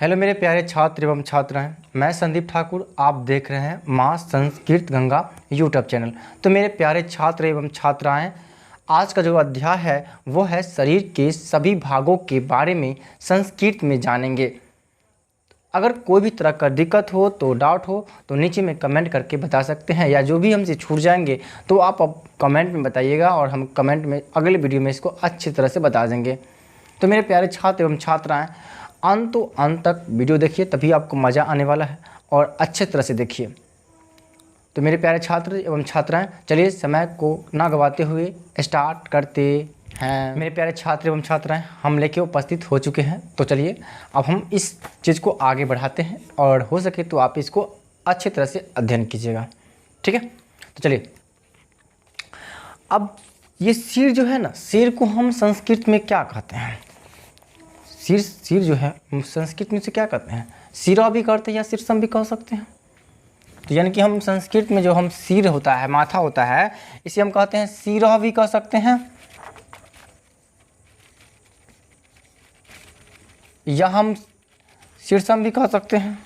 Hello मेरे प्यारे छात्र एवं छात्राएं, मैं संदीप ठाकुर। आप देख रहे हैं माँ संस्कृत गंगा यूट्यूब चैनल। तो मेरे प्यारे छात्र एवं छात्राएं, आज का जो अध्याय है वो है शरीर के सभी भागों के बारे में संस्कृत में जानेंगे। अगर कोई भी तरह का दिक्कत हो तो डाउट हो तो नीचे में कमेंट करके बता सकते हैं, या जो भी हमसे छूट जाएंगे तो आप अब कमेंट में बताइएगा और हम कमेंट में अगले वीडियो में इसको अच्छी तरह से बता देंगे। तो मेरे प्यारे छात्र एवं छात्राएं, अंत तक वीडियो देखिए, तभी आपको मज़ा आने वाला है और अच्छे तरह से देखिए। तो मेरे प्यारे छात्र एवं छात्राएं, चलिए समय को ना गवाते हुए स्टार्ट करते हैं। मेरे प्यारे छात्र एवं छात्राएं, हम लेके उपस्थित हो चुके हैं। तो चलिए अब हम इस चीज़ को आगे बढ़ाते हैं और हो सके तो आप इसको अच्छी तरह से अध्ययन कीजिएगा, ठीक है। तो चलिए, अब ये सिर जो है ना, सिर को हम संस्कृत में क्या कहते हैं? सिर जो है संस्कृत में से क्या कहते हैं? सिरा भी कहते हैं या शीर्षम भी कह सकते हैं। तो यानी कि हम संस्कृत में जो हम सिर होता है, माथा होता है, इसे हम कहते हैं सिरा भी कह सकते हैं, या हम शीर्षम भी कह सकते हैं।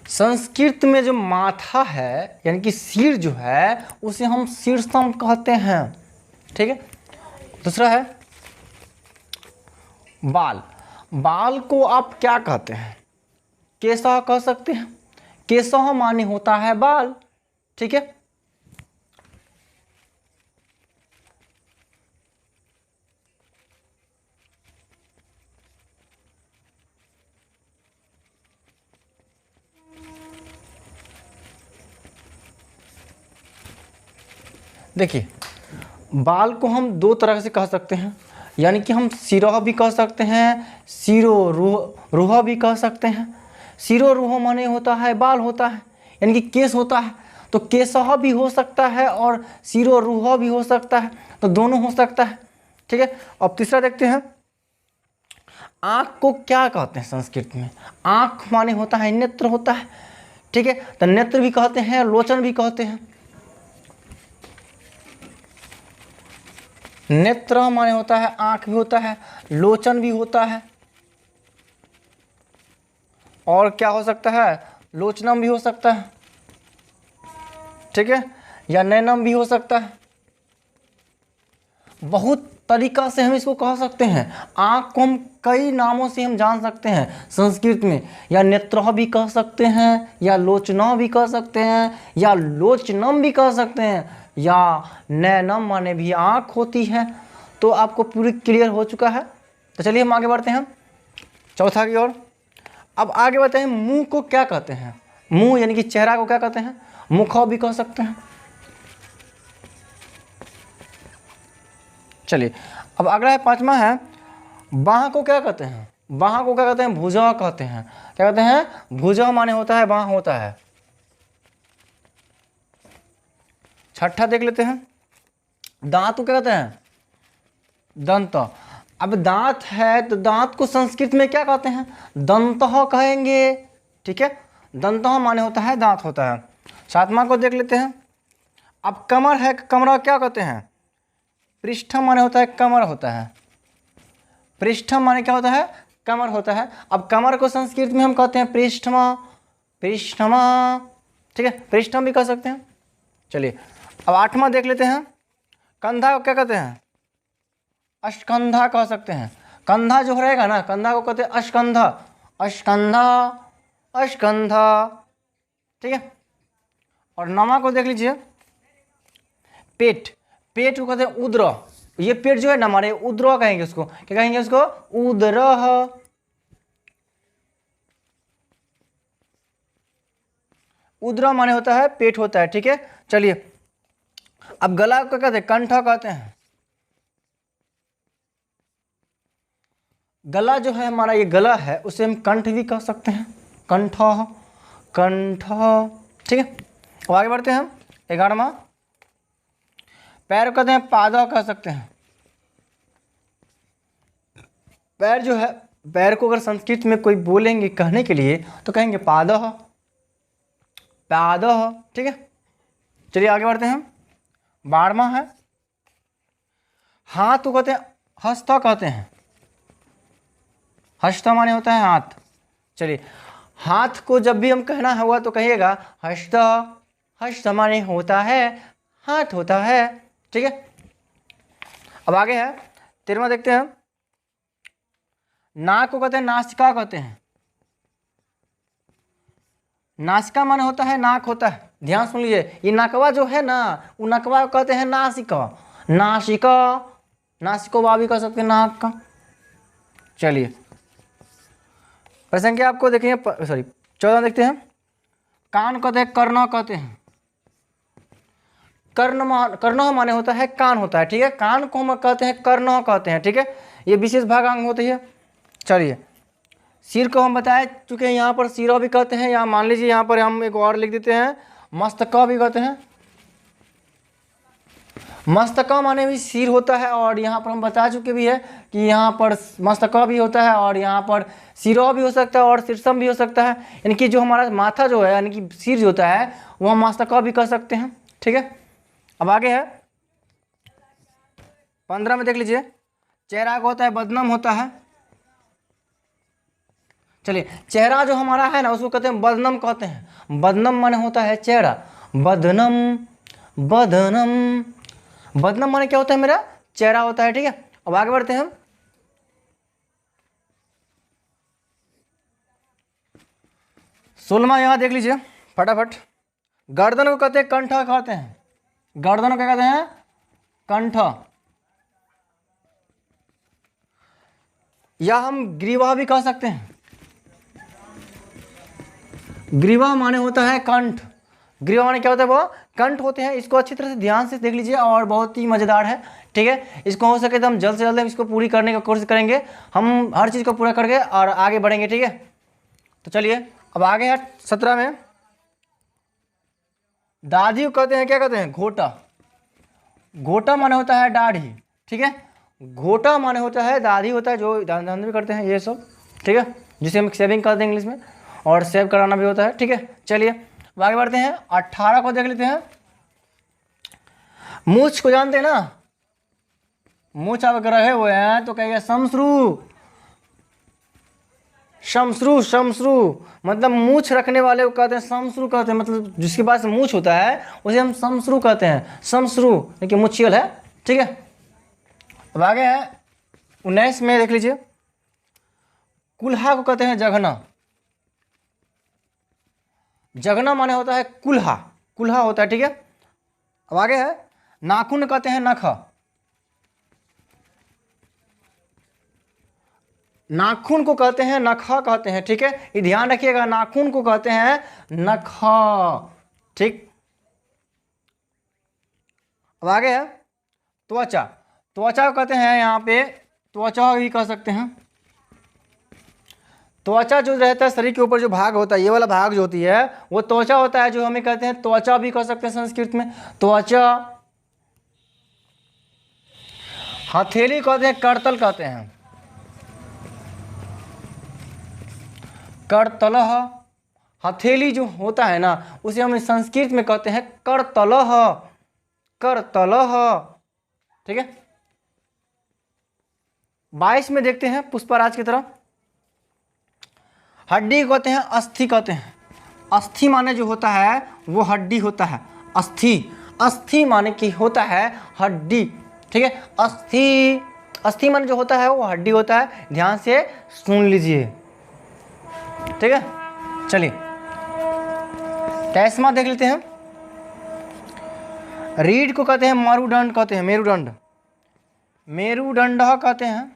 संस्कृत में जो माथा है यानी कि सिर जो है उसे हम शीर्षम कहते हैं, ठीक है। दूसरा है बाल। बाल को आप क्या कहते हैं? केशव कह सकते हैं। केशव माने होता है बाल, ठीक है। देखिए, बाल को हम दो तरह से कह सकते हैं, यानी कि हम सिरोह भी कह सकते हैं, सिरो रूह भी कह सकते हैं। सिरो रूह माने होता है बाल होता है, यानी कि केस होता है, तो केशह भी हो सकता है और सिरो रूह भी हो सकता है, तो दोनों हो सकता है, ठीक है। अब तीसरा देखते हैं, आँख को क्या कहते हैं संस्कृत में? आँख माने होता है नेत्र होता है, ठीक है। तो नेत्र भी कहते हैं, लोचन भी कहते हैं। नेत्र माने होता है आँख भी होता है, लोचन भी होता है, और क्या हो सकता है? लोचनम भी हो सकता है, ठीक है, या नैनम भी हो सकता है। बहुत तरीका से हम इसको कह सकते हैं। आँख को हम कई नामों से हम जान सकते हैं संस्कृत में, या नेत्र भी कह सकते हैं, या लोचना भी कह सकते हैं, या लोचनम भी कह सकते हैं, या नैनम माने भी आँख होती है। तो आपको पूरी क्लियर हो चुका है। तो चलिए हम आगे बढ़ते हैं चौथा की ओर। अब आगे बढ़ते हैं, मुंह को क्या कहते हैं? मुंह यानी कि चेहरा को क्या कहते हैं? मुख भी कह सकते हैं। चलिए, अब अगला है पांचवा है, बाह को क्या कहते हैं? बाह को क्या कहते हैं? भुजा कहते हैं। क्या कहते हैं? भुजा माने होता है बाह होता है। छठा देख लेते हैं, दांत को क्या कहते हैं? दंत। अब दांत है तो दांत को संस्कृत में क्या कहते हैं? दंतः कहेंगे, ठीक है। दंतः माने होता है दांत होता है। सातवां को देख लेते हैं, अब कमर है, कमरा क्या कहते हैं? पृष्ठ माने होता है कमर होता है। पृष्ठ माने क्या होता है? कमर होता है। अब कमर को संस्कृत में हम कहते हैं पृष्ठमा, पृष्ठमा, ठीक है, पृष्ठम भी कह सकते हैं। चलिए, अब आठवां देख लेते हैं, कंधा को क्या कहते हैं? अष्टकंधा कह सकते हैं। कंधा जो रहेगा ना, कंधा को कहते हैं अष्टकंधा, अष्टकंधा, अष्टकंधा, ठीक है। और नौवां को देख लीजिए, पेट। पेट को कहते हैं उदर। ये पेट जो है ना हमारे, उदर कहेंगे उसको। क्या कहेंगे उसको? उदरः। उदर माने होता है पेट होता है, ठीक है। चलिए, अब गला को कहते हैं? कंठ कहते हैं। गला जो है हमारा, ये गला है, उसे हम कंठ भी कह सकते हैं, कंठ, कंठ, ठीक है। अब आगे बढ़ते हैं, 11वां, पैर को कहते हैं पाद कह सकते हैं। पैर जो है, पैर को अगर संस्कृत में कोई बोलेंगे कहने के लिए तो कहेंगे पाद, पाद, ठीक है। चलिए आगे बढ़ते हैं, 12वां है, हाथ को कहते हैं हस्त कहते हैं। हस्त माने होता है हाथ। चलिए, हाथ को जब भी हम कहना होगा तो कहिएगा हस्त। हस्त माने होता है हाथ होता है। ठीक है, अब आगे है 13वां देखते हैं। नाक को कहते हैं नासिका कहते हैं। नासिका माने होता है नाक होता है। ध्यान सुन लीजिए, ये नकवा जो है ना, वो नकवा को कहते हैं नासिका। नासिका, नासिको वा भी कह सकते हैं नाक का। चलिए, प्रसंख्या आपको देखेंगे, सॉरी 14 देखते हैं। कान कहते हैं कर्ण कहते हैं। कर्ण माने होता है कान होता है। ठीक है, कान को हम कहते हैं कर्ण कहते हैं। ठीक है, ये विशेष भागांग होती है। चलिए, सिर को हम बताए चुके हैं, यहाँ पर सिरा भी कहते हैं। यहाँ मान लीजिए, यहाँ पर हम एक और लिख देते हैं, मस्तका भी कहते हैं। मस्तका माने भी सिर होता है, और यहाँ पर हम बता चुके भी है कि यहाँ पर मस्तका भी होता है और यहाँ पर सिरा भी हो सकता है और शीर्षम भी हो सकता है। यानी कि जो हमारा माथा जो है, यानी कि सिर जो होता है, वो हम मस्तका भी कह सकते हैं। ठीक है, अब आगे है 15 में देख लीजिए। चेहरा को होता है बदनम होता है। चलिए, चेहरा जो हमारा है ना, उसको कहते हैं बदनम कहते हैं। बदनम माने होता है चेहरा। बदनम, बदनम, बदनम माने क्या होता है, मेरा चेहरा होता है। ठीक है, अब आगे बढ़ते हैं हम। 16वां यहाँ देख लीजिए फटाफट। गर्दन को कहते हैं कंठ कहते हैं। गर्दन को क्या कहते हैं, कंठ, या हम ग्रीवा भी कह सकते हैं। ग्रीवा माने होता है कंठ। ग्रीवा माने क्या होता है, वो कंठ होते हैं। इसको अच्छी तरह से ध्यान से देख लीजिए, और बहुत ही मज़ेदार है। ठीक है, इसको हो सके तो हम जल्द से जल्द इसको पूरी करने की कोशिश करेंगे। हम हर चीज़ को पूरा करके और आगे बढ़ेंगे। ठीक है, तो चलिए अब आगे है 17 में। दाढ़ी को कहते हैं क्या कहते हैं, घोटा। घोटा माने होता है दाढ़ी। ठीक है, घोटा माने होता है दाढ़ी होता है, जो दाढ़ी भी करते हैं ये सब। ठीक है, जिसे हम शेविंग करते हैं इंग्लिश में, और सेव कराना भी होता है। ठीक है, चलिए अब आगे बढ़ते हैं। 18 को देख लेते हैं। मूछ को जानते हैं ना, मूछ अगर रहे हुए हैं तो कहेंगे शमश्रू। शमश्रू, शमश्रू मतलब मूछ रखने वाले को कहते हैं शमश्रू कहते हैं। मतलब जिसके पास मूछ होता है उसे हम शमश्रू कहते हैं। शमश्रू लेकिन मुछियल है। ठीक है, अब आगे है 19 में देख लीजिए। कुल्हा को कहते हैं जघना। जघना माने होता है कुल्हा, कुल्हा होता है। ठीक है, अब आगे है नाखून कहते हैं नख। नाखून को कहते हैं नखा कहते हैं। ठीक है, ये ध्यान रखिएगा, नाखून को कहते हैं नखा। ठीक, अब आगे है त्वचा। त्वचा को कहते हैं, यहाँ पे त्वचा भी कह सकते हैं। त्वचा जो रहता है शरीर के ऊपर जो भाग होता है, ये वाला भाग जो होती है वो त्वचा होता है, जो हमें कहते हैं त्वचा भी कह सकते हैं संस्कृत में, त्वचा। हथेली कहते हैं करतल कहते हैं। करतलह, हथेली जो होता है ना, उसे हम संस्कृत में कहते हैं करतलह, करतलह। ठीक है, 22 में देखते हैं पुष्पराज की तरफ। हड्डी कहते हैं अस्थि कहते हैं। अस्थि माने जो होता है वो हड्डी होता है। अस्थि, अस्थि माने कि होता है हड्डी। ठीक है, अस्थि, अस्थि माने जो होता है वो हड्डी होता है। ध्यान से सुन लीजिए। ठीक है, चलिए 23वां देख लेते हैं। रीढ़ को कहते हैं मरुदंड कहते हैं। मेरुदंड, मेरुदंड कहते हैं।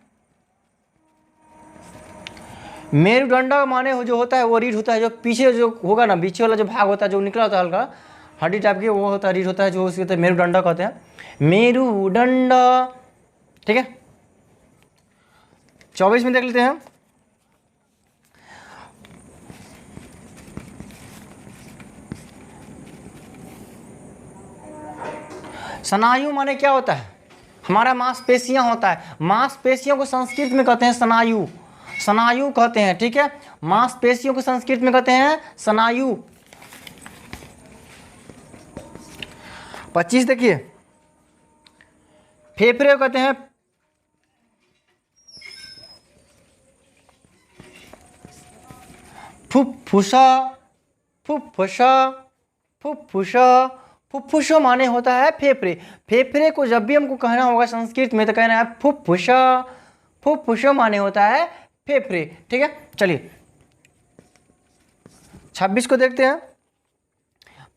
मेरुदंड माने जो होता है वो रीढ़ होता है, जो पीछे जो होगा ना, पीछे वाला जो भाग होता है जो निकला होता है हल्का हड्डी टाइप की, वो होता है रीढ़ होता है, जो उसके मेरुदंड कहते हैं। मेरुदंड। ठीक है, 24 में देख लेते हैं। स्नायु माने क्या होता है, हमारा मांसपेशियां होता है। मांसपेशियों को संस्कृत में कहते हैं स्नायु। स्नायु कहते हैं। ठीक है, मांसपेशियों को संस्कृत में कहते हैं स्नायु। 25 देखिए। फेफड़े को कहते हैं, फुफ्फुसा, फुफ्फुसा, फुफ्फुसा, फुफ्फुसा माने होता है फेफड़े। फेफड़े को जब भी हमको कहना होगा संस्कृत में तो कहना है फुफ्फुसा। फुफ्फुसा माने होता है फेफड़े। ठीक है, चलिए 26 को देखते हैं।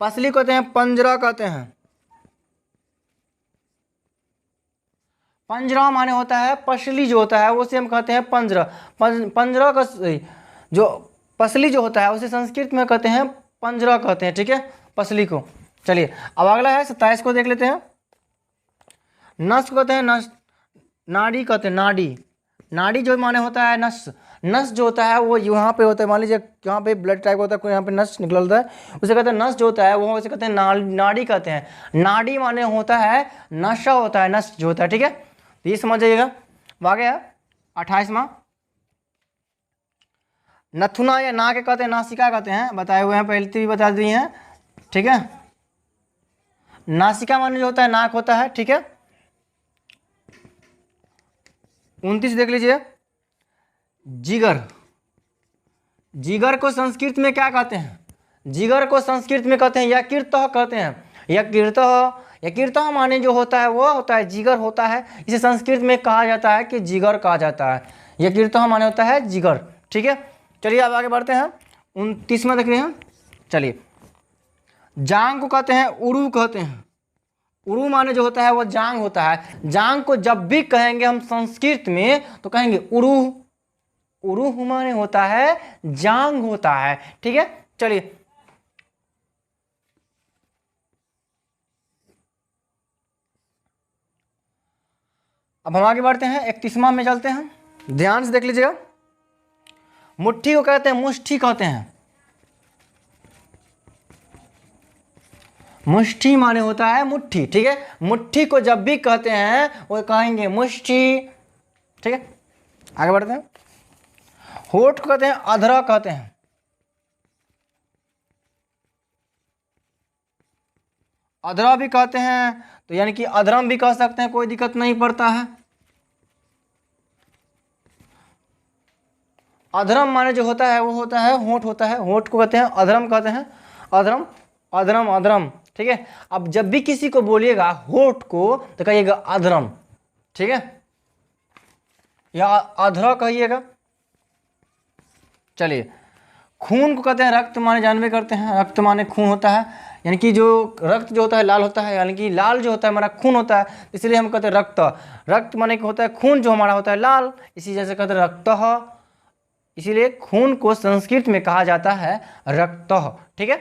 पसली कहते हैं पंजरा कहते हैं। पंजरा माने होता है पसली जो होता है उसे हम कहते हैं पंजरा। पंजरा का जो पसली जो होता है उसे संस्कृत में कहते हैं पंजरा कहते हैं। ठीक है, पसली को। चलिए अब अगला है 27 को देख लेते हैं। नस को कहते हैं नस, नाड़ी कहते हैं नाड़ी। नाड़ी जो माने होता है नस। नस जो होता है वो यहाँ पे होता है, मान लीजिए यहाँ पे ब्लड टाइप होता है, कोई यहाँ पे नस निकल होता है, उसे कहते हैं नस जो होता है वो उसे कहते हैं नाड़ी कहते हैं। नाड़ी माने होता है नशा होता है, नस जो होता है। ठीक है, तो ये समझ जाइएगा। आगे है 28वां। नथुना या ना के कहते हैं नासिका कहते हैं, बताए हुए हैं, पहले भी बता दिए हैं। ठीक है, नासिका माने जो होता है नाक होता है। ठीक है, 29 देख लीजिए। जिगर। जिगर को संस्कृत में क्या कहते हैं? जिगर को संस्कृत में कहते हैं यकृतः कहते हैं। यकृतः, यकृतः माने जो होता है वो होता है जिगर होता है। इसे संस्कृत में कहा जाता है कि जिगर कहा जाता है। यकृतः माने होता है जिगर। ठीक है, चलिए अब आगे बढ़ते हैं। 29 में देख रहे हैं। चलिए जांग को कहते हैं उरु कहते हैं। उरु माने जो होता है वो जांग होता है। जांग को जब भी कहेंगे हम संस्कृत में तो कहेंगे उरु। उरु माने होता है जांग होता है। ठीक है, चलिए अब हम आगे बढ़ते हैं। 31वां में चलते हैं, ध्यान से देख लीजिएगा। मुट्ठी को कहते हैं मुष्ठी कहते हैं। मुष्ठी माने होता है मुट्ठी। ठीक है, मुट्ठी को जब भी कहते हैं वो कहेंगे मुष्ठी। ठीक है, आगे बढ़ते हैं। होठ को कहते हैं अधरा कहते हैं। अधरा भी कहते हैं तो यानी कि अधरम भी कह सकते हैं, कोई दिक्कत नहीं पड़ता है। अधरम माने जो होता है वो होता है होठ होता है। होठ को कहते हैं अधरम कहते हैं। अधरम, अधरम, अधरम। ठीक है, अब जब भी किसी को बोलिएगा होठ को तो कहिएगा अधरम। ठीक है, या अधरा कहिएगा। चलिए खून को कहते हैं रक्त माने जानवे करते हैं। रक्त माने खून होता है, यानी कि जो रक्त जो होता है लाल होता है, यानी कि लाल जो होता है हमारा खून होता है, इसलिए हम कहते हैं रक्त। रक्त माने होता है खून जो हमारा होता है लाल, इसी जैसे कहते हैं रक्त। इसीलिए खून को संस्कृत में कहा जाता है रक्त। ठीक है,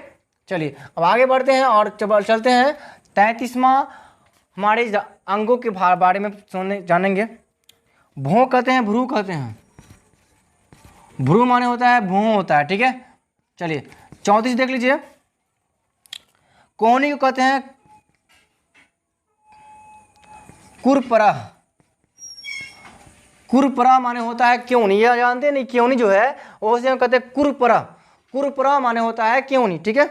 चलिए अब आगे बढ़ते हैं और चलते हैं 33वां हमारे अंगों के बारे में जानेंगे। भौं कहते हैं भ्रू कहते हैं। भ्रू माने होता है भौं होता है। ठीक है, चलिए 34 देख लीजिए। कोहनी को कहते हैं कुरपरा। कुरपरा माने होता है क्योंनी, यह जानते नहीं क्योंनी जो है वो उसे हम कहते हैं कुरपरा। कुरपरा माने होता है क्योंनी। ठीक है,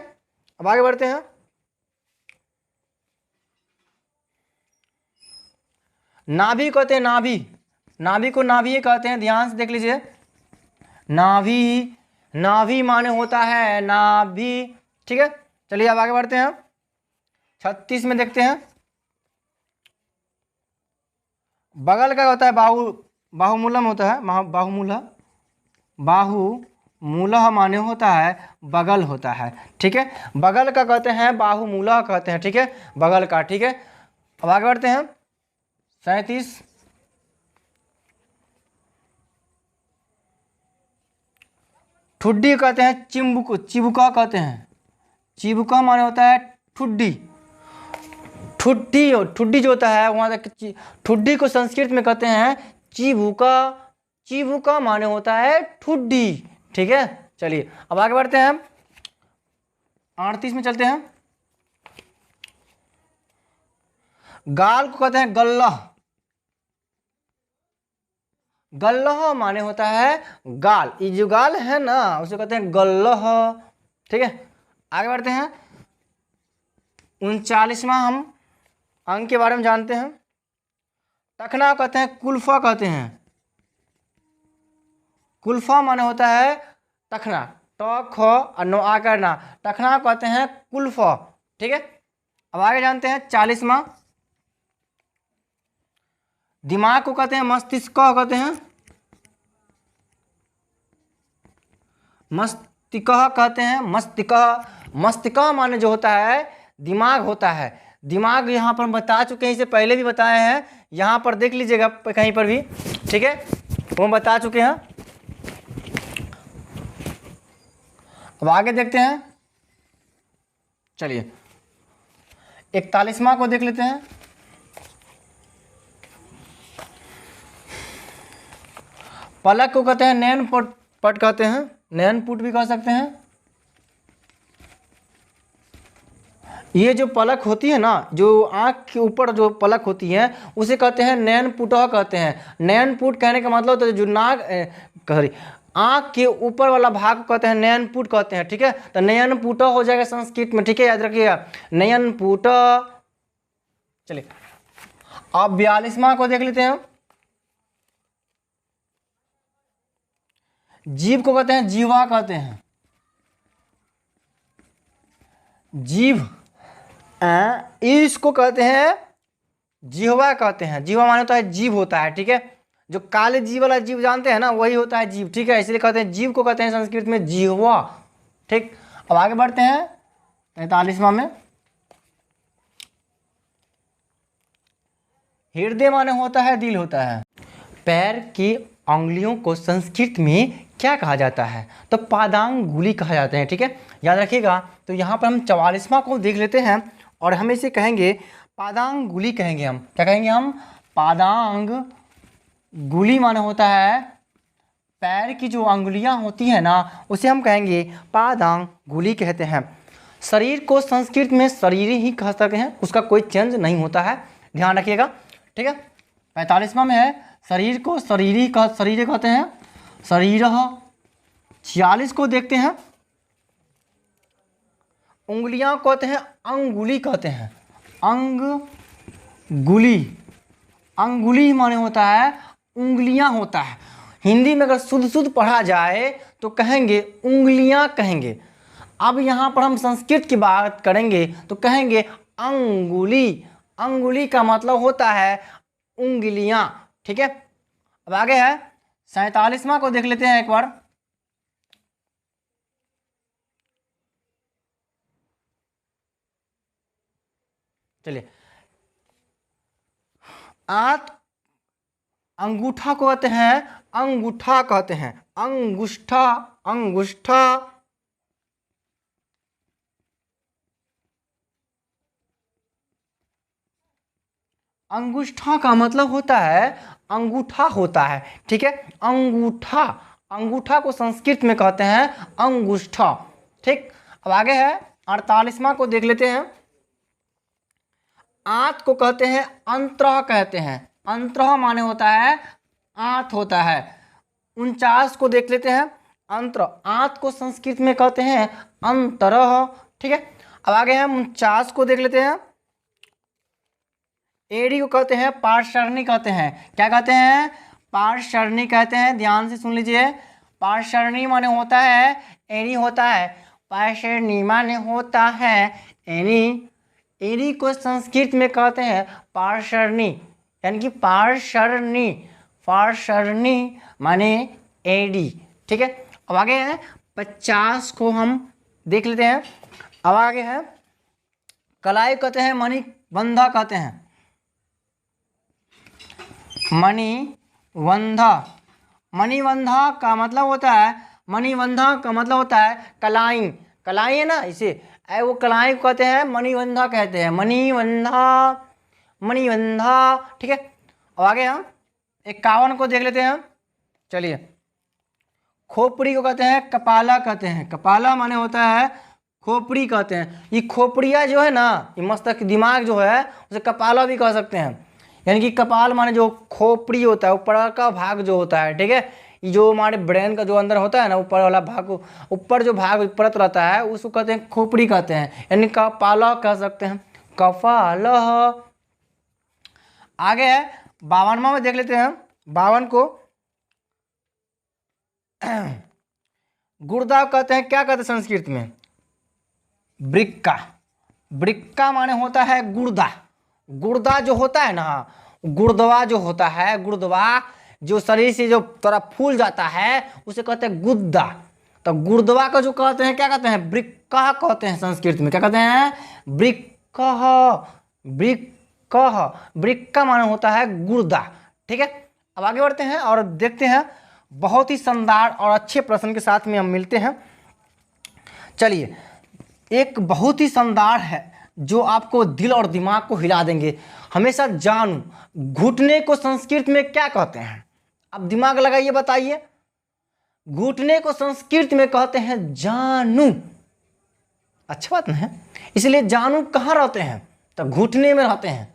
अब आगे बढ़ते हैं। नाभि कहते हैं नाभि। नाभि को नाभि कहते हैं, ध्यान से देख लीजिए। नाभि, नाभि माने होता है नाभि। ठीक है, चलिए अब आगे बढ़ते हैं। 36 में देखते हैं। बगल का होता है बाहु, बाहुमूलम होता है। बाहुमूला, बाहुमूलः माने होता है बगल होता है। ठीक है, बगल का कहते हैं बाहुमूलः कहते हैं। ठीक है, बगल का। ठीक है, अब आगे बढ़ते हैं। 37 ठुड्डी कहते हैं चिबुक, चिबुका कहते हैं। चिबुका माने होता है ठुड्डी। ठुड्डी, ठुड्डी जो होता है वहाँ तक, ठुड्डी को संस्कृत में कहते हैं चिबुका। चिबुका माने होता है ठुड्डी। ठीक है, चलिए अब आगे बढ़ते हैं। 38 में चलते हैं। गाल को कहते हैं गल्लह। गल्लह माने होता है गाल, ये जो गाल है ना उसे कहते हैं गल्लह। ठीक है, आगे बढ़ते हैं। 39वां हम अंग के बारे में जानते हैं। टखना कहते हैं कुल्फा कहते हैं। कुल्फा माने होता है टखना। ट ख और नो आकर ना, टखना को कहते हैं कुल्फ। ठीक है, अब आगे जानते हैं 40वां। दिमाग को कहते हैं मस्तिष्क कहते हैं, मस्तिष्क कहते हैं, मस्तिष्क। मस्तिष्क माने जो होता है दिमाग होता है। दिमाग यहाँ पर हम बता चुके हैं, इसे पहले भी बताए हैं, यहाँ पर देख लीजिएगा कहीं पर भी। ठीक है, वो हम बता चुके हैं। अब आगे देखते हैं, चलिए 41वां को देख लेते हैं। पलक को कहते हैं नयन पट कहते हैं, नयन पुट भी कह सकते हैं। ये जो पलक होती है ना, जो आँख के ऊपर जो पलक होती है उसे कहते हैं नयन पुटह कहते हैं। नयन पुट कहने का मतलब होता है जो नाक आँख के ऊपर वाला भाग को कहते हैं नयन पुट कहते हैं। ठीक है, तो नयन पुटह हो जाएगा संस्कृत में। ठीक है, याद रखिएगा नयन पुटह। चलिए अब 42वां को देख लेते हैं। जीभ को कहते हैं जीवा कहते हैं, जीभ। इसको कहते हैं जिह्वा कहते हैं। जिह्वा माने होता है जीभ होता है। ठीक है, जो काले जीव वाला जीव जानते हैं ना, वही होता है जीभ। ठीक है, इसलिए कहते हैं जीव को कहते हैं संस्कृत में जिह्वा। ठीक, अब आगे बढ़ते हैं 45वां में। हृदय माने होता है दिल होता है। पैर की अंगुलियों को संस्कृत में क्या कहा जाता है? तो पादांगुली कहा जाता है। ठीक है, याद रखिएगा। तो यहाँ पर हम 44वां को देख लेते हैं और हम इसे कहेंगे पादांगुली कहेंगे। हम क्या कहेंगे? हम पादांगुली माने होता है पैर की जो अंगुलियाँ होती हैं ना, उसे हम कहेंगे पादांगुली कहते हैं। शरीर को संस्कृत में शरीर ही कह सकते हैं, उसका कोई चेंज नहीं होता है, ध्यान रखिएगा। ठीक है, 45वां में है शरीर को शरीर कहते हैं, शरीर। 46 को देखते हैं। उंगलियां कहते हैं अंगुली कहते हैं, अंगुली। अंगुली माने होता है उंगलियां होता है। हिंदी में अगर शुद्ध पढ़ा जाए तो कहेंगे उंगलियां कहेंगे। अब यहाँ पर हम संस्कृत की बात करेंगे तो कहेंगे अंगुली। अंगुली का मतलब होता है उंगलियां। ठीक है, अब आगे है 47वां को देख लेते हैं एक बार। चलिए, अंगूठा को कहते हैं अंगूठा कहते हैं, अंगुष्ठा अंगुष्ठा। अंगूठा का मतलब होता है अंगूठा होता है। ठीक है, अंगूठा। अंगूठा को संस्कृत में कहते हैं अंगुष्ठा। ठीक, अब आगे है 48वां को देख लेते हैं। आंत को कहते हैं अंत्रह कहते हैं, अंत्रह माने होता है आंत होता है। 49 को देख लेते हैं। अंत्र, आंत को संस्कृत में कहते हैं अंतरह। ठीक है, अब आगे हम 49 को देख लेते हैं। एड़ी को कहते हैं पार्श्वनी कहते हैं। क्या कहते हैं? पार्श्वनी कहते हैं। ध्यान से सुन लीजिए, पार्श्वनी माने होता है एड़ी होता है, पार्श्वनी माने होता है एड़ी। एड़ी को संस्कृत में कहते हैं पार्श्वनी, यानी कि पार्श्वनी। पार्श्वनी माने एड़ी। ठीक है, अब आगे है 50 को हम देख लेते हैं। अब आगे है कलाई कहते हैं मणिबंधा कहते हैं, मणिबंधा। मणिबंधा का मतलब होता है, मणिबंधा का मतलब होता है कलाई। कलाई है ना, इसे वो कलाई को कहते हैं मणिबंधा कहते हैं, मणिबंधा मणिबंधा। ठीक है, अब आगे हम 51 को देख लेते हैं। चलिए, खोपड़ी को कहते हैं कपाला कहते हैं, कपाला माने होता है खोपड़ी कहते हैं। ये खोपड़िया जो है ना, ये मस्तक दिमाग जो है उसे कपाला भी कह सकते हैं। यानी कि कपाल माने जो खोपड़ी होता है, ऊपर का भाग जो होता है। ठीक है, ये जो हमारे ब्रेन का जो अंदर होता है ना, ऊपर वाला भाग, ऊपर जो भाग परत रहता है उसको कहते हैं खोपड़ी कहते हैं, यानी कपाला कह सकते हैं, कपाल। आगे है 52वां में देख लेते हैं। 52 को गुर्दा कहते हैं, क्या कहते हैं संस्कृत में? वृक्का। वृक्का माने होता है गुर्दा। गुर्दा जो होता है ना, गुर्दवा जो होता है, गुर्दवा जो शरीर से जो थोड़ा फूल जाता है उसे कहते हैं गुद्दा। तो गुर्दवा को जो कहते हैं क्या कहते हैं? वृक्का कहते हैं संस्कृत में। क्या कहते हैं? वृक्का। वृक्का। वृक्का माने होता है गुर्दा। ठीक है, अब आगे बढ़ते हैं और देखते हैं बहुत ही शानदार और अच्छे प्रश्न के साथ में हम मिलते हैं। चलिए, एक बहुत ही शानदार है जो आपको दिल और दिमाग को हिला देंगे। हमेशा जानू, घुटने को संस्कृत में क्या कहते हैं? अब दिमाग लगाइए, बताइए। घुटने को संस्कृत में कहते हैं जानू। अच्छा बात नहीं है, इसलिए जानू कहाँ रहते हैं? तो घुटने में रहते हैं।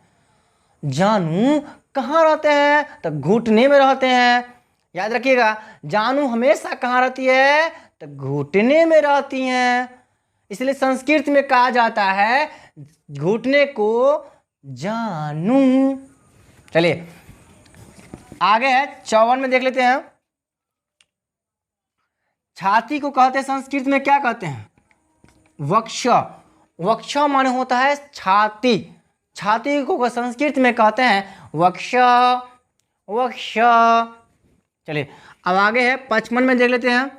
जानू कहाँ रहते हैं? तो घुटने में रहते हैं। याद रखिएगा, जानू हमेशा कहाँ रहती है? तो घुटने में रहती हैं। इसलिए संस्कृत में कहा जाता है घुटने को जानू। चलिए आगे है 54 में देख लेते हैं। छाती को कहते हैं संस्कृत में क्या कहते हैं? वक्ष। वक्ष माने होता है छाती। छाती को संस्कृत में कहते हैं वक्ष। वक्ष। चलिए अब आगे है 55 में देख लेते हैं।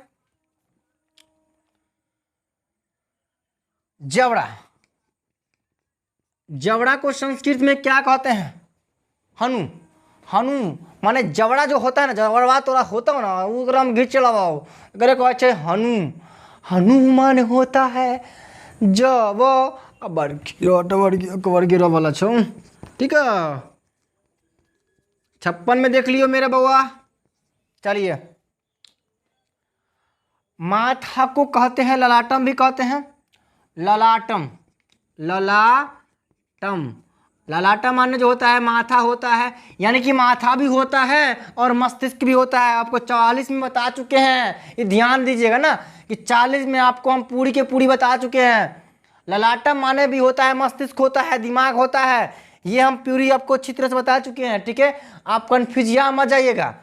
जबड़ा। जबड़ा को संस्कृत में क्या कहते हैं? हनु। हनु माने जबड़ा जो होता है ना, जबड़ा तोड़ा होता है ना, वो हम घिच लगाओ अगर को अच्छे हनु। हनु माने होता है जब गिरा वाला छो। ठीक है, 56 में देख लियो मेरे बउआ। चलिए, माथा को कहते हैं ललाटम भी कहते हैं। ललाटम। ललाटम। ललाटम माने जो होता है माथा होता है, यानी कि माथा भी होता है और मस्तिष्क भी होता है। आपको 44 में बता चुके हैं, ये ध्यान दीजिएगा ना कि 40 में आपको हम पूरी के पूरी बता चुके हैं। ललाटम माने भी होता है, मस्तिष्क होता है, दिमाग होता है, ये हम पूरी आपको अच्छी तरह से बता चुके हैं। ठीक है, आप कन्फ्यूजिया मत जाइएगा।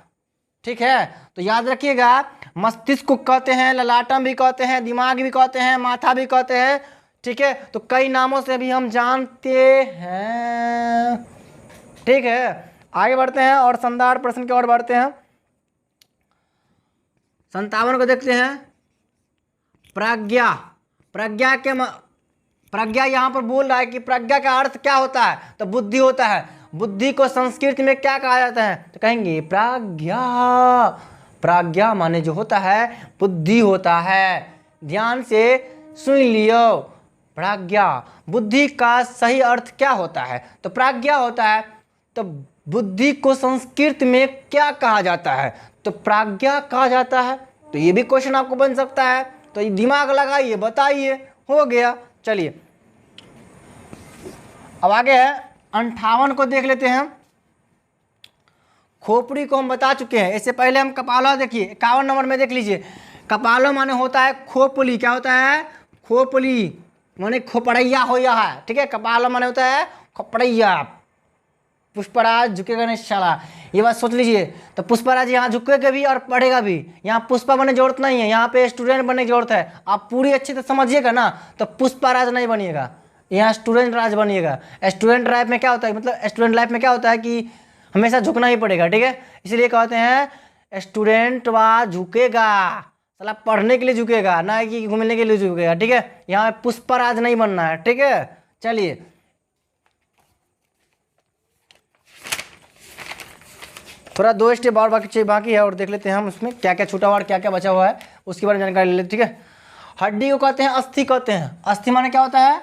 ठीक है, तो याद रखिएगा, मस्तिष्क को कहते हैं, ललाटम भी कहते हैं, दिमाग भी कहते हैं, माथा भी कहते हैं। ठीक है, तो कई नामों से भी हम जानते हैं। ठीक है, आगे बढ़ते हैं और शानदार प्रश्न की ओर बढ़ते हैं। 57 को देखते हैं। प्रज्ञा। प्रज्ञा के प्रज्ञा यहाँ पर बोल रहा है कि प्रज्ञा का अर्थ क्या होता है? तो बुद्धि होता है। बुद्धि को संस्कृत में क्या कहा जाता है? तो कहेंगे प्रज्ञा। प्रज्ञा माने जो होता है बुद्धि होता है। ध्यान से सुन लियो, प्रज्ञा। बुद्धि का सही अर्थ क्या होता है? तो प्रज्ञा होता है। तो बुद्धि को संस्कृत में क्या कहा जाता है? तो प्रज्ञा कहा जाता है। तो ये भी क्वेश्चन आपको बन सकता है, तो ये दिमाग लगाइए, बताइए। हो गया। चलिए अब आगे है 58 को देख लेते हैं। खोपड़ी को हम बता चुके हैं, इससे पहले हम कपाला देखिए 51 नंबर में देख लीजिए। कपाला माने होता है खोपली। क्या होता है? खोपली माने खोपड़ैया हो या है। ठीक है, कपाला माने होता है खोपड़ैया। पुष्पराज झुकेगा नहीं साला, ये बात सोच लीजिए। तो पुष्पराज यहाँ झुकेगा भी और पढ़ेगा भी। यहाँ पुष्पा बनने की जरूरत नहीं है, यहाँ पे स्टूडेंट बनने की जरूरत है। आप पूरी अच्छी तरह समझिएगा ना, तो पुष्पराज नहीं बनिएगा, यहाँ स्टूडेंट राज बनिएगा। स्टूडेंट लाइफ में क्या होता है, मतलब स्टूडेंट लाइफ में क्या होता है कि हमेशा झुकना ही पड़ेगा। ठीक है, इसलिए कहते हैं स्टूडेंट वा झुकेगा, साला पढ़ने के लिए झुकेगा, ना कि घूमने के लिए झुकेगा। ठीक है, यहाँ पुष्पराज नहीं बनना है। ठीक है, चलिए थोड़ा 2 स्टेप और बाकी है और देख लेते हैं हम उसमें क्या क्या छूटा हुआ और क्या क्या बचा हुआ है, उसके बारे में जानकारी ले लेते। ठीक है, हड्डी को कहते हैं अस्थि कहते हैं। अस्थि माने क्या होता है?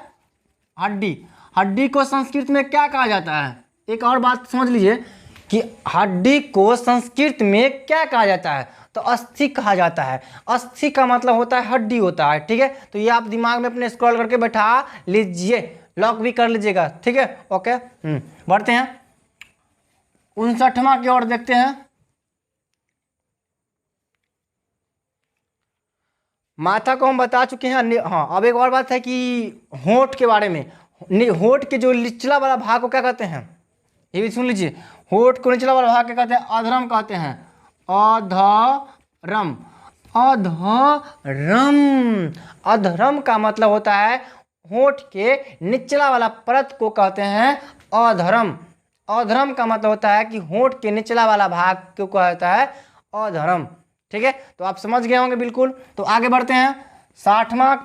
हड्डी। हड्डी को संस्कृत में क्या कहा जाता है? एक और बात समझ लीजिए कि हड्डी को संस्कृत में क्या कहा जाता है? तो अस्थि कहा जाता है। अस्थि का मतलब होता है हड्डी होता है। ठीक है, तो ये आप दिमाग में अपने स्क्रॉल करके बैठा लीजिए, लॉक भी कर लीजिएगा। ठीक है, ओके। बढ़ते हैं 59वां की ओर देखते हैं। माथा को हम बता चुके हैं। हाँ, अब एक और बात है कि होंठ के बारे में। होंठ के जो निचला वाला भाग को क्या कहते हैं? ये भी सुन लीजिए। होंठ को निचला वाला भाग क्या कहते हैं? अधरम कहते हैं। अधरम। अधरम। अधरम का मतलब होता है होठ के निचला वाला परत को कहते हैं अधरम। अधरम का मतलब होता है कि होठ के निचला वाला भाग को कहता है अधरम। ठीक है, तो आप समझ गए होंगे बिल्कुल। तो आगे बढ़ते हैं 60वां।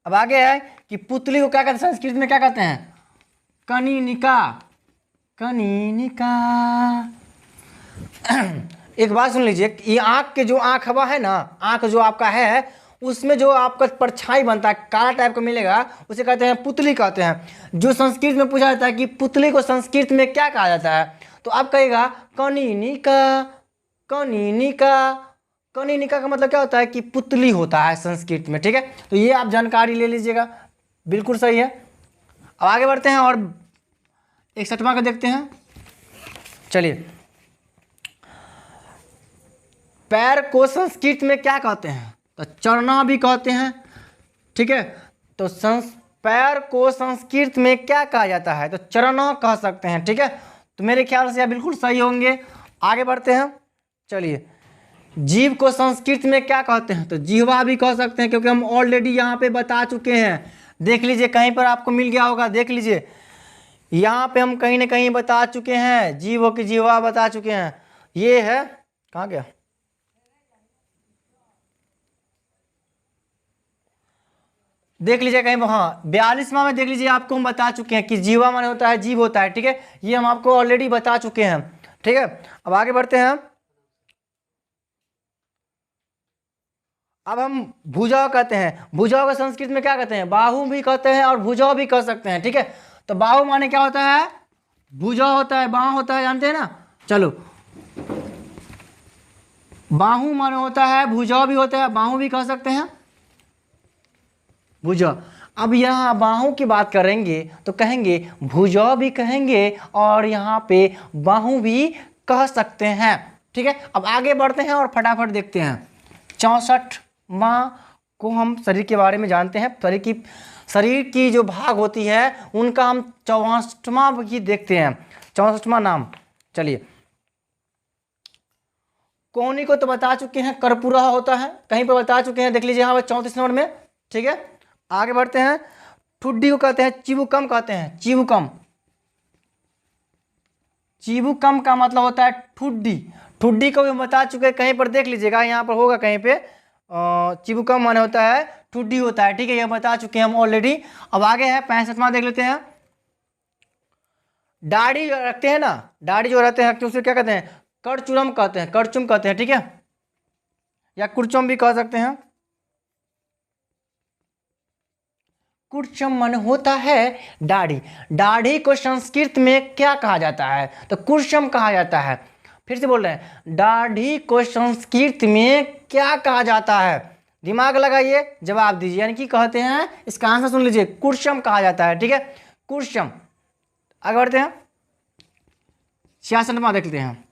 अब आगे है कि पुतली को क्या कहते हैं संस्कृत में, क्या कहते हैं? कनीनिका। कनीनिका। एक बात सुन लीजिए, ये आँख के जो आँख हवा है ना, आँख जो आपका है उसमें जो आपका परछाई बनता है काला टाइप का मिलेगा, उसे कहते हैं पुतली कहते हैं। जो संस्कृत में पूछा जाता है कि पुतली को संस्कृत में क्या कहा जाता है, तो आप कहेगा कनीनिका। कनीनिका। कनीनिका का मतलब क्या होता है कि पुतली होता है संस्कृत में। ठीक है, तो ये आप जानकारी ले लीजिएगा, बिल्कुल सही है। अब आगे बढ़ते हैं और 61वां का देखते हैं। चलिए, पैर को संस्कृत में क्या कहते हैं? तो चरना भी कहते हैं। ठीक है, तो पैर को संस्कृत में क्या कहा जाता है? तो चरना कह सकते हैं। ठीक है, तो मेरे ख्याल से आप बिल्कुल सही होंगे। आगे बढ़ते हैं। चलिए, जीभ को संस्कृत में क्या कहते हैं? तो जिह्वा भी कह सकते हैं, क्योंकि हम ऑलरेडी यहाँ पे बता चुके हैं। देख लीजिए, कहीं पर आपको मिल गया होगा, देख लीजिए यहाँ पे हम कहीं ना कहीं बता चुके हैं, जीभ की जिह्वा बता चुके हैं। ये है, कहाँ गया? देख लीजिए कहीं, हाँ 42वां में देख लीजिए, आपको हम बता चुके हैं कि जीवा माने होता है जीव होता है। ठीक है, ये हम आपको ऑलरेडी बता चुके हैं। ठीक है, अब आगे बढ़ते हैं। अब हम भुजाओ कहते हैं। भुजाओ का संस्कृत में क्या कहते हैं? बाहु भी कहते हैं और भुजाओ भी कह सकते हैं। ठीक है, तो बाहु माने क्या होता है? भुजा होता है, बाह होता है, जानते हैं ना। चलो, बाहु माने होता है, भुजाओ भी होता है, बाहु भी कह सकते हैं, भुजा। अब यहाँ बाहों की बात करेंगे तो कहेंगे भुजा भी कहेंगे और यहाँ पे बाहु भी कह सकते हैं। ठीक है, अब आगे बढ़ते हैं और फटाफट देखते हैं 64वां को हम शरीर के बारे में जानते हैं। शरीर की जो भाग होती है उनका हम 64वां भी देखते हैं। 64वां नाम, चलिए, कोहनी को तो बता चुके हैं, कर्पूरा होता है, कहीं पर बता चुके हैं, देख लीजिए यहाँ पर 34 नंबर में। ठीक है, आगे बढ़ते हैं। ठुड्डी को कहते हैं चिबुकम कहते हैं, चिबुकम। चिबुकम का मतलब होता है ठुड्डी। ठुड्डी को भी हम बता चुके हैं, कहीं पर देख लीजिएगा, यहाँ पर होगा कहीं पे। चिबुकम माने होता है ठुड्डी होता है। ठीक है, ये बता चुके हैं हम ऑलरेडी। अब आगे है 65वां, देख लेते हैं। दाढ़ी रखते हैं ना, दाढ़ी जो रहते हैं उसे क्या कहते हैं? करचुरम कहते हैं, करचुम कहते हैं। ठीक है, या कुरचुम भी कह सकते हैं। कुर्चम मन होता है दाढ़ी। दाढ़ी को संस्कृत में क्या कहा जाता है? तो कुर्चम कहा जाता है। फिर से बोल रहे हैं, दाढ़ी को संस्कृत में क्या कहा जाता है? दिमाग लगाइए, जवाब दीजिए, यानी कि कहते हैं, इसका आंसर सुन लीजिए, कुर्चम कहा जाता है। ठीक है, कुर्चम। आगे बढ़ते हैं 66वां देखते हैं।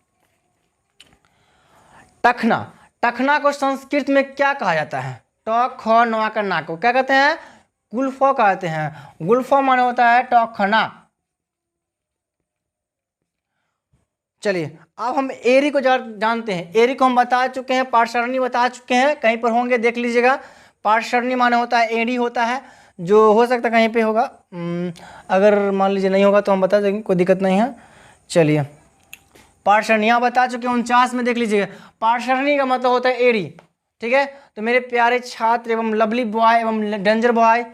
टखना। टखना को संस्कृत में क्या कहा जाता है? ट ख न का ना को क्या कहते हैं? गुल्फो कहते हैं। गुल्फो माने होता है टखना। चलिए, अब हम एरी को जानते हैं। एरी को हम बता चुके हैं, पार्श्वनी बता चुके हैं, कहीं पर होंगे देख लीजिएगा। पार्श्वनी माने होता है एड़ी होता है, जो हो सकता है कहीं पे होगा, अगर मान लीजिए नहीं होगा तो हम बता देंगे, कोई दिक्कत नहीं है। चलिए, पार्श्वनी यहाँ बता चुके हैं 49 में, देख लीजिएगा। पार्श्वनी का मतलब होता है एड़ी। ठीक है, तो मेरे प्यारे छात्र एवं लवली बॉय एवं डेंजर बॉय,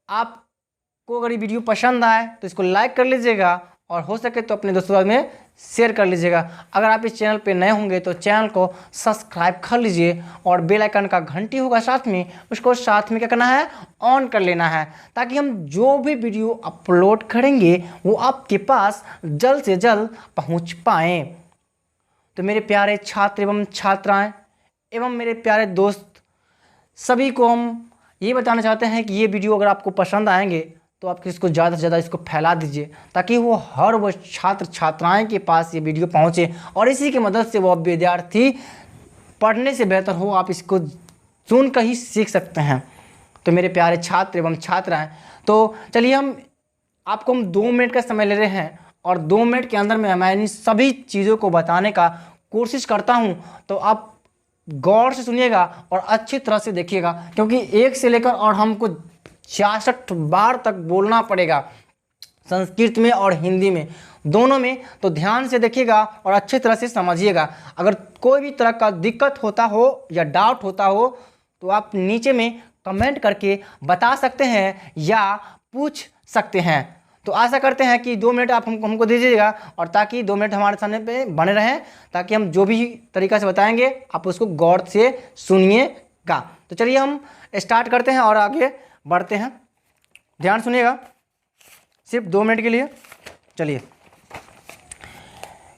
आपको अगर ये वीडियो पसंद आए तो इसको लाइक कर लीजिएगा और हो सके तो अपने दोस्तों में शेयर कर लीजिएगा। अगर आप इस चैनल पे नए होंगे तो चैनल को सब्सक्राइब कर लीजिए और बेल आइकन का घंटी होगा साथ में, उसको साथ में क्या करना है? ऑन कर लेना है, ताकि हम जो भी वीडियो अपलोड करेंगे वो आपके पास जल्द से जल्द पहुंच पाएँ। तो मेरे प्यारे छात्र एवं छात्राएँ एवं मेरे प्यारे दोस्त, सभी को हम ये बताना चाहते हैं कि ये वीडियो अगर आपको पसंद आएंगे तो आप इसको ज़्यादा से ज़्यादा इसको फैला दीजिए, ताकि वो हर वो छात्र छात्राएं के पास ये वीडियो पहुंचे और इसी की मदद से वो विद्यार्थी पढ़ने से बेहतर हो, आप इसको सुनकर ही सीख सकते हैं। तो मेरे प्यारे छात्र एवं छात्राएं, तो चलिए हम 2 मिनट का समय ले रहे हैं और 2 मिनट के अंदर में मैं इन सभी चीज़ों को बताने का कोशिश करता हूँ तो आप गौर से सुनिएगा और अच्छी तरह से देखिएगा, क्योंकि 1 से लेकर और हमको 66 बार तक बोलना पड़ेगा, संस्कृत में और हिंदी में, दोनों में। तो ध्यान से देखिएगा और अच्छी तरह से समझिएगा। अगर कोई भी तरह का दिक्कत होता हो या डाउट होता हो तो आप नीचे में कमेंट करके बता सकते हैं या पूछ सकते हैं। तो आशा करते हैं कि 2 मिनट आप हमको दीजिएगा, और ताकि 2 मिनट हमारे सामने पे बने रहें, ताकि हम जो भी तरीका से बताएंगे आप उसको गौर से सुनिएगा। तो चलिए हम स्टार्ट करते हैं और आगे बढ़ते हैं। ध्यान सुनिएगा सिर्फ 2 मिनट के लिए। चलिए,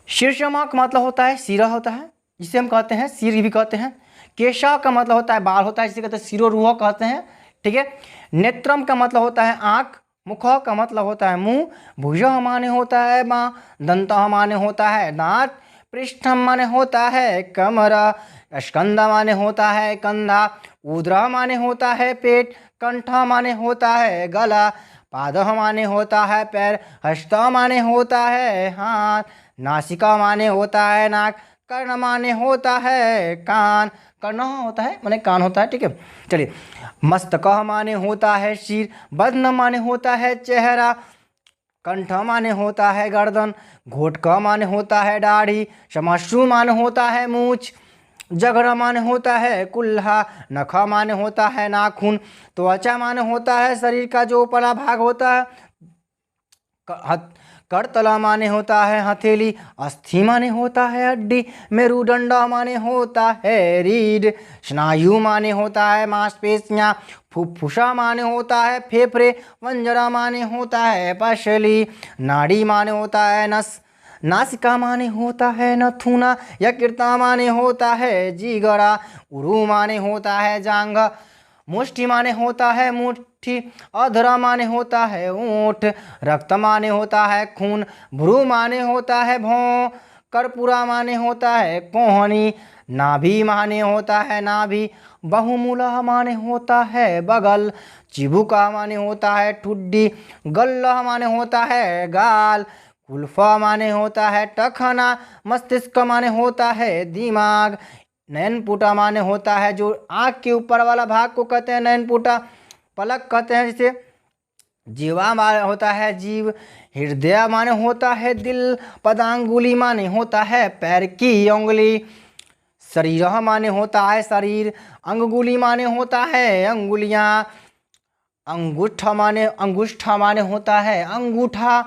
शीर्षमा का मतलब होता है सिरा होता है, जिसे हम कहते हैं सिर भी कहते हैं। केशा का मतलब होता है बाल होता है, जिसे कहते हैं सिरोरूह कहते हैं। ठीक है। नेत्रम का मतलब होता है आँख। मुख का मतलब होता है मुंह। भुज माने होता है बाँ। दंत माने होता है दांत। पृष्ठम माने होता है कमरा। स्कंद माने होता है कंधा। उदर माने होता है पेट। कंठ माने होता है गला। पाद माने होता है पैर। हस्त माने होता है हाथ। नासिका माने होता है नाक। कर्ण माने होता है कान। कर्ण होता है माने कान होता है। ठीक है। चलिए, मस्तक माने होता है सिर। बदन माने होता है चेहरा। कंठ माने होता है गर्दन। घोटक माने होता है दाढ़ी। श्मश्रु माने होता है मूछ। जघर माने होता है कुल्हा। नख माने होता है नाखून। त्वचा माने होता है शरीर का जो ऊपरला भाग होता है। करतला माने होता है हथेली। अस्थि माने होता है हड्डी। मेरुदंड माने होता है रीढ़। स्नायु माने होता है मांसपेशियाँ। फुफ्फुसा माने होता है फेफड़े। वंजरा माने होता है पसली। नाड़ी माने होता है नस। नासिका माने होता है नथुना। यकृता माने होता है जिगरा। उरु माने होता है जांघ। मुष्टि माने होता है मुट्ठी। अधरा माने होता है ऊँट। रक्त माने होता है खून। भ्रू माने होता है भौं। कर्पूरा माने होता है कोहनी। नाभि माने होता है नाभि। बहुमूला माने होता है बगल। चिबुका माने होता है ठुड्डी। गल्ला माने होता है गाल। कुल्फा माने होता है टखना। मस्तिष्क माने होता है दिमाग। नयनपुटा माने होता है जो आँख के ऊपर वाला भाग को कहते हैं नयनपुटा। पलक कहते हैं जिसे। जीवा माने होता है जीव। हृदय माने होता है दिल। पदांगुली माने होता है पैर की उंगली। शरीर माने होता है शरीर। अंगुली माने होता है अंगुलियाँ। अंगूठा माने होता है अंगूठा।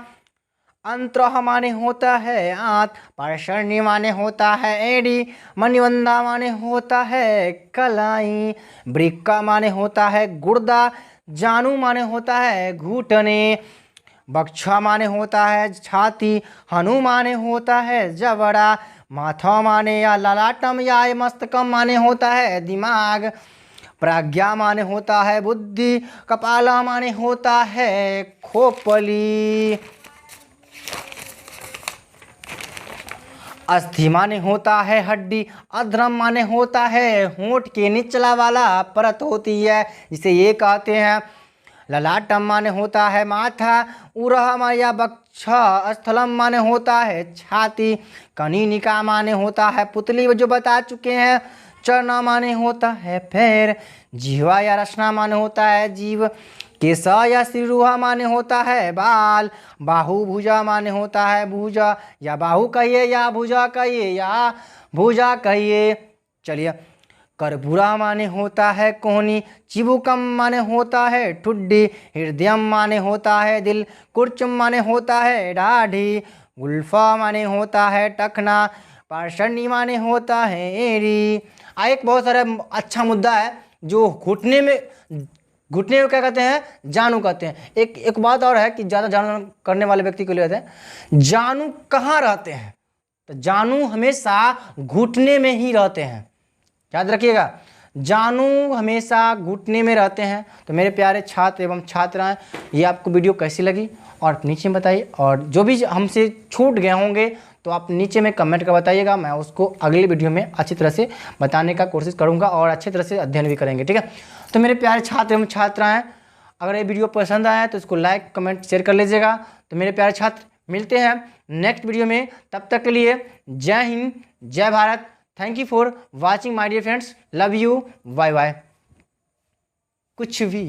अंत्र माने होता है आंत। पार्षणी माने होता है एड़ी। मणिबंधा माने होता है कलाई। वृक्का माने होता है गुर्दा। जानू माने होता है घुटने। बक्षा माने होता है छाती। हनु माने होता है जबड़ा। माथा माने या ललाटम या मस्तकम माने होता है दिमाग। प्रज्ञा माने होता है बुद्धि। कपाला माने होता है खोपली। अस्थि माने होता है हड्डी। अधरम माने होता है होंठ के निचला वाला परत होती है, जिसे ये कहते हैं ललाटम माने होता है माथा। उरह या बक्षा। स्थलम माने होता है छाती। कनिनिका माने होता है पुतली, जो बता चुके हैं। चरना माने होता है पैर। जिह्वा या रचना माने होता है जीव। केसा या सिरुहा माने होता है बाल। बाहु भुजा माने होता है भुजा, या बाहु कहिए या भुजा कहिए या भुजा कहिए। चलिए, कर्पूरा माने होता है कोहनी। चिबुकम माने होता है ठुड्डी। हृदयम माने होता है दिल। कुर्चम माने होता है दाढ़ी। गुल्फा माने होता है टखना। पार्षणी माने होता है एड़ी। एक बहुत सारा अच्छा मुद्दा है जो घुटने में क्या कहते हैं, जानू कहते हैं। एक बात और है कि ज़्यादा जानू करने वाले व्यक्ति को लेते हैं। जानू कहाँ रहते हैं, तो जानू हमेशा घुटने में ही रहते हैं, याद रखिएगा। जानू हमेशा घुटने में रहते हैं। तो मेरे प्यारे छात्र एवं छात्राएं, ये आपको वीडियो कैसी लगी और नीचे में बताइए, और जो भी हमसे छूट गए होंगे तो आप नीचे में कमेंट कर बताइएगा। मैं उसको अगली वीडियो में अच्छी तरह से बताने का कोशिश करूंगा और अच्छी तरह से अध्ययन भी करेंगे, ठीक है। तो मेरे प्यारे छात्र एवं छात्राएं, अगर ये वीडियो पसंद आया तो इसको लाइक कमेंट शेयर कर लीजिएगा। तो मेरे प्यारे छात्र, मिलते हैं नेक्स्ट वीडियो में, तब तक के लिए जय हिंद, जय Bharat. Thank you for watching my dear friends, love you, bye bye. कुछ भी